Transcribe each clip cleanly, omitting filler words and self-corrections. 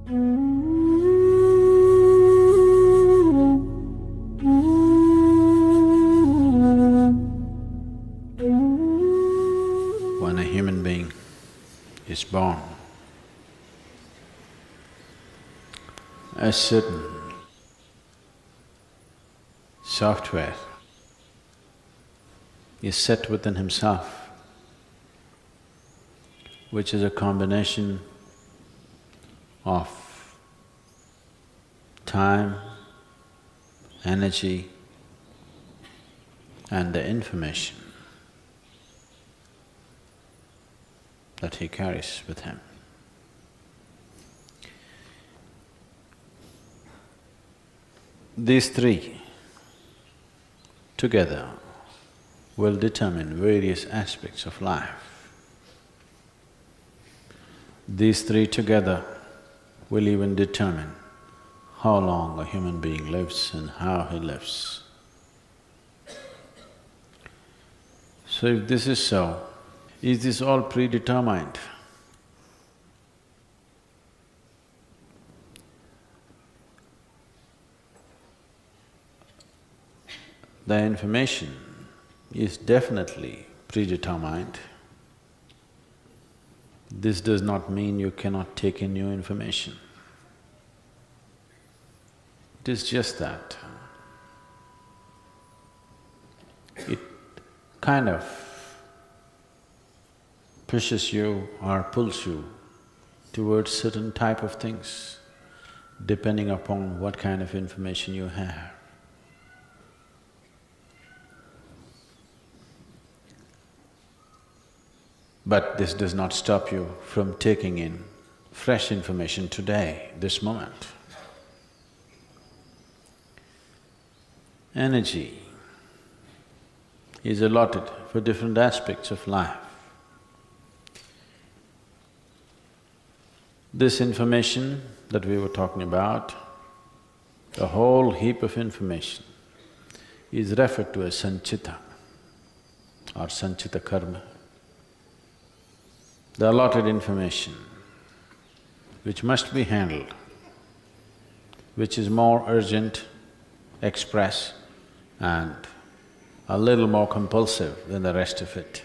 When a human being is born, a certain software is set within himself, which is a combination of time, energy, and the information that he carries with him. These three together will determine various aspects of life. These three together will even determine how long a human being lives and how he lives. So if this is so, is this all predetermined? The information is definitely predetermined. This does not mean you cannot take in new information. It is just that it kind of pushes you or pulls you towards certain type of things, depending upon what kind of information you have. But this does not stop you from taking in fresh information today, this moment. Energy is allotted for different aspects of life. This information that we were talking about, a whole heap of information, is referred to as sanchita or sanchita karma. The allotted information which must be handled, which is more urgent, express, and a little more compulsive than the rest of it.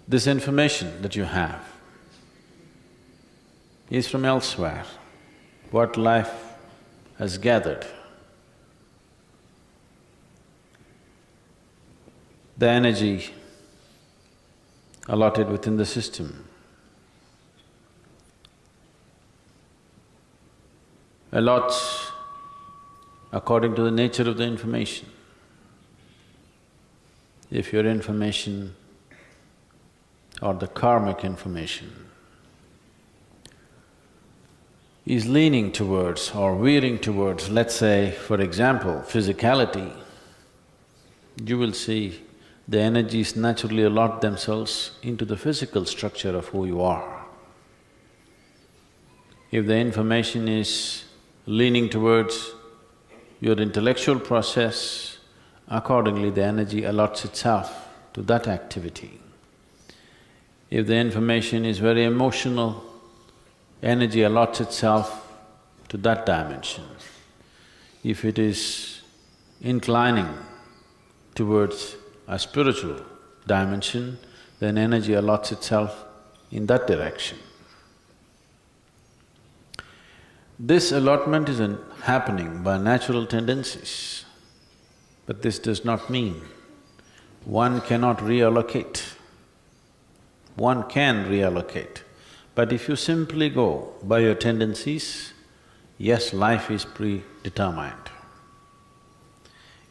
This information that you have is from elsewhere, what life has gathered. The energy allotted within the system allots according to the nature of the information. If your information or the karmic information is leaning towards or veering towards, let's say, for example, physicality, you will see the energies naturally allot themselves into the physical structure of who you are. If the information is leaning towards your intellectual process, accordingly the energy allots itself to that activity. If the information is very emotional, energy allots itself to that dimension. If it is inclining towards a spiritual dimension, then energy allots itself in that direction. This allotment is happening by natural tendencies, but this does not mean one cannot reallocate. One can reallocate, but if you simply go by your tendencies, yes, life is predetermined.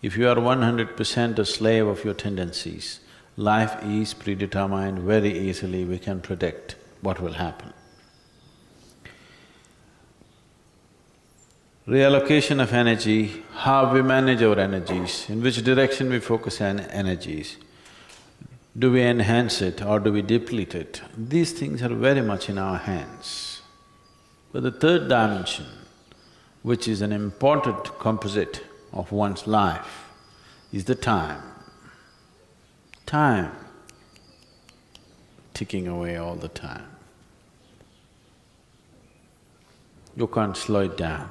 If you are 100% a slave of your tendencies, life is predetermined. Very easily we can predict what will happen. Reallocation of energy, how we manage our energies, in which direction we focus on energies, do we enhance it or do we deplete it? These things are very much in our hands. But the third dimension, which is an important composite of one's life, is the time. Time. ticking away all the time. You can't slow it down,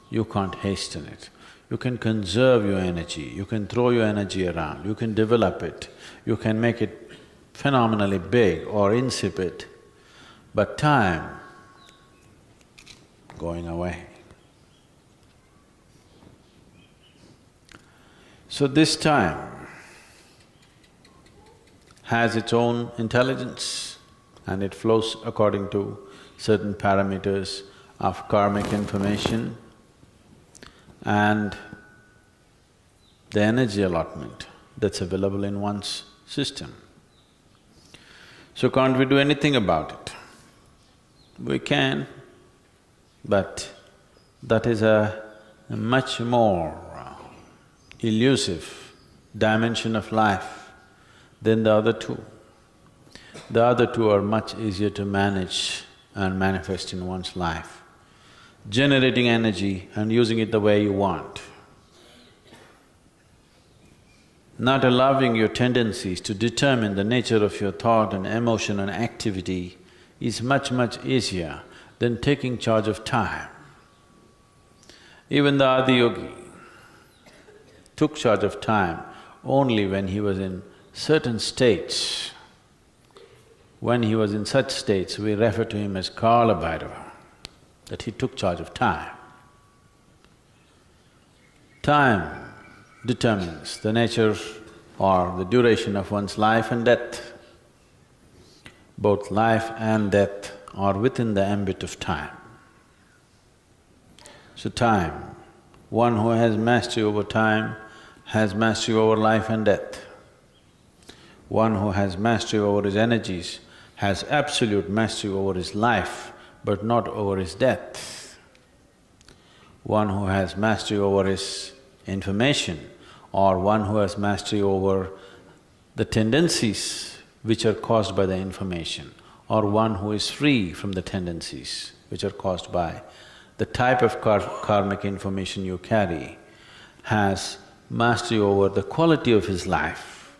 you can't hasten it. You can conserve your energy, you can throw your energy around, you can develop it, you can make it phenomenally big or insipid, but time going away. So this time has its own intelligence and it flows according to certain parameters of karmic information and the energy allotment that's available in one's system. So can't we do anything about it? We can, but that is a much more elusive dimension of life than the other two. The other two are much easier to manage and manifest in one's life. Generating energy and using it the way you want. Not allowing your tendencies to determine the nature of your thought and emotion and activity is much, much easier than taking charge of time. Even the Adiyogi took charge of time only when he was in certain states. When he was in such states, we refer to him as Kala Bhairava, that he took charge of time. Time determines the nature or the duration of one's life and death. Both life and death are within the ambit of time. So time, one who has mastery over time has mastery over life and death. One who has mastery over his energies has absolute mastery over his life, but not over his death. One who has mastery over his information, or one who has mastery over the tendencies which are caused by the information, or one who is free from the tendencies which are caused by the type of karmic information you carry, has mastery over the quality of his life,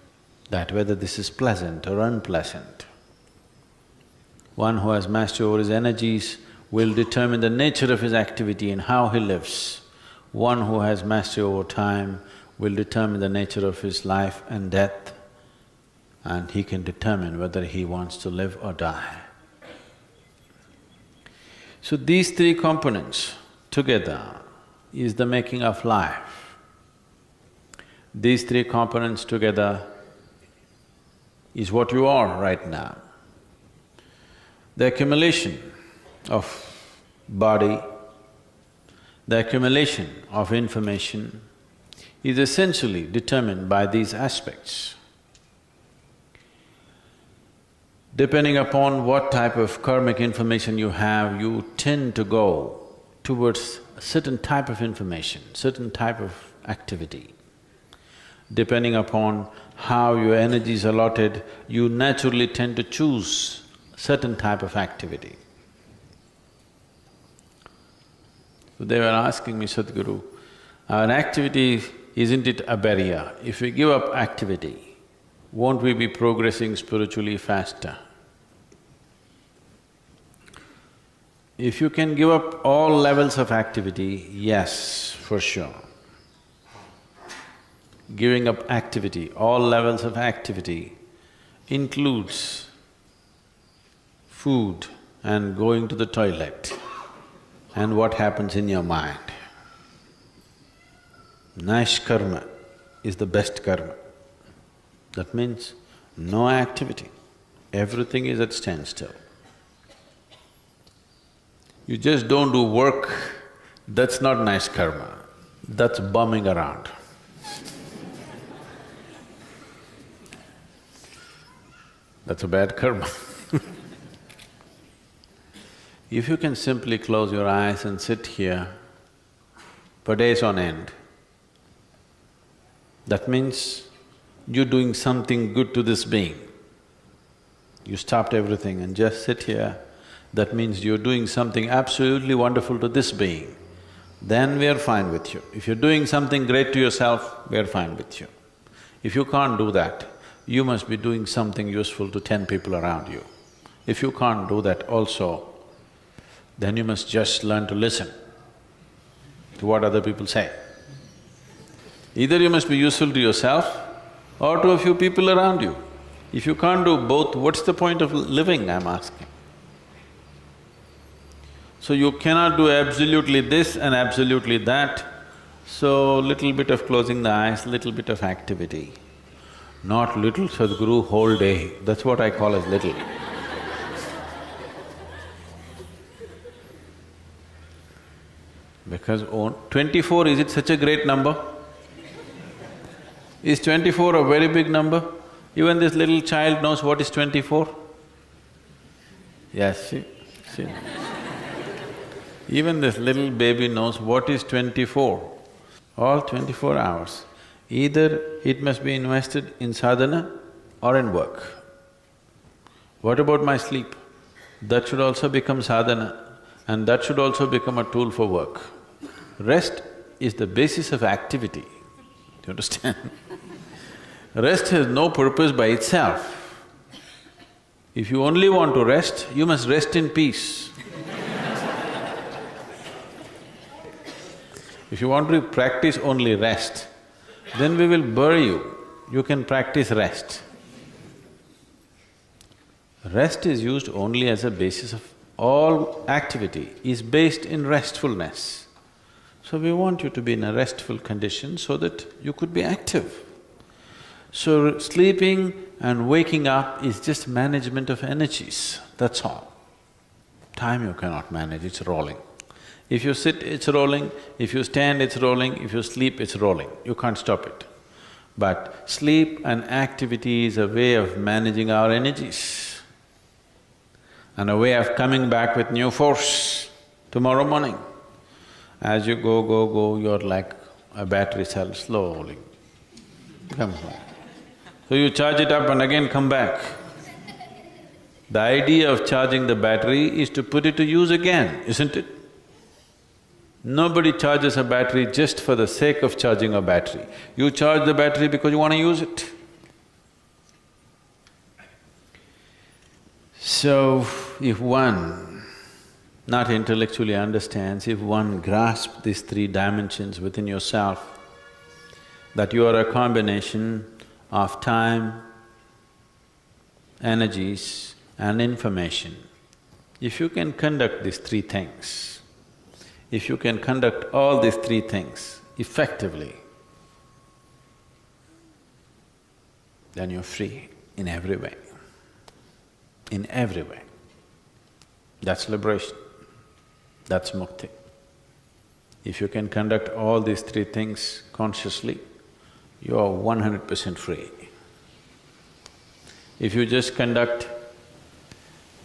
that whether this is pleasant or unpleasant. One who has mastery over his energies will determine the nature of his activity and how he lives. One who has mastery over time will determine the nature of his life and death, and he can determine whether he wants to live or die. So these three components together is the making of life. These three components together is what you are right now. The accumulation of body, the accumulation of information is essentially determined by these aspects. Depending upon what type of karmic information you have, you tend to go towards a certain type of information, certain type of activity. Depending upon how your energy is allotted, you naturally tend to choose certain type of activity. So they were asking me, Sadhguru, our activity, isn't it a barrier? If we give up activity, won't we be progressing spiritually faster? If you can give up all levels of activity, yes, for sure. Giving up activity, all levels of activity includes food and going to the toilet and what happens in your mind. Nice karma is the best karma. That means no activity, everything is at standstill. You just don't do work, that's not nice karma, that's bumming around. That's a bad karma. If you can simply close your eyes and sit here for days on end, that means you're doing something good to this being. You stopped everything and just sit here, that means you're doing something absolutely wonderful to this being. Then we are fine with you. If you're doing something great to yourself, we are fine with you. If you can't do that, you must be doing something useful to 10 people around you. If you can't do that also, then you must just learn to listen to what other people say. Either you must be useful to yourself or to a few people around you. If you can't do both, what's the point of living, I'm asking? So you cannot do absolutely this and absolutely that, so little bit of closing the eyes, little bit of activity. Not little Sadhguru whole day, that's what I call as little. Because 24, is it such a great number? Is 24 a very big number? Even this little child knows what is 24? Yes, see. Even this little baby knows what is 24, all 24 hours. Either it must be invested in sadhana or in work. What about my sleep? That should also become sadhana and that should also become a tool for work. Rest is the basis of activity, do you understand? Rest has no purpose by itself. If you only want to rest, you must rest in peace. If you want to practice only rest, then we will bury you. You can practice rest. Rest is used only as a basis of… all activity is based in restfulness. So we want you to be in a restful condition so that you could be active. So sleeping and waking up is just management of energies, that's all. Time you cannot manage, it's rolling. If you sit, it's rolling, if you stand, it's rolling, if you sleep, it's rolling, you can't stop it. But sleep and activity is a way of managing our energies and a way of coming back with new force tomorrow morning. As you go, you're like a battery cell, slowly comes back. So you charge it up and again come back. The idea of charging the battery is to put it to use again, isn't it? Nobody charges a battery just for the sake of charging a battery. You charge the battery because you want to use it. So, if one not intellectually understands, if one grasps these three dimensions within yourself, that you are a combination of time, energies and information, if you can conduct these three things, if you can conduct all these three things effectively, then you're free in every way, in every way. That's liberation, that's mukti. If you can conduct all these three things consciously, you are 100% free. If you just conduct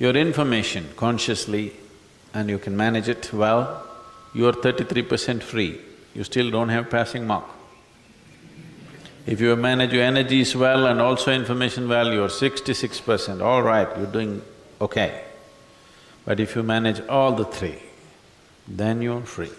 your information consciously and you can manage it well, you are 33% free, you still don't have passing mark. If you manage your energies well and also information well, you are 66%, all right, you're doing okay. But if you manage all the three, then you're free.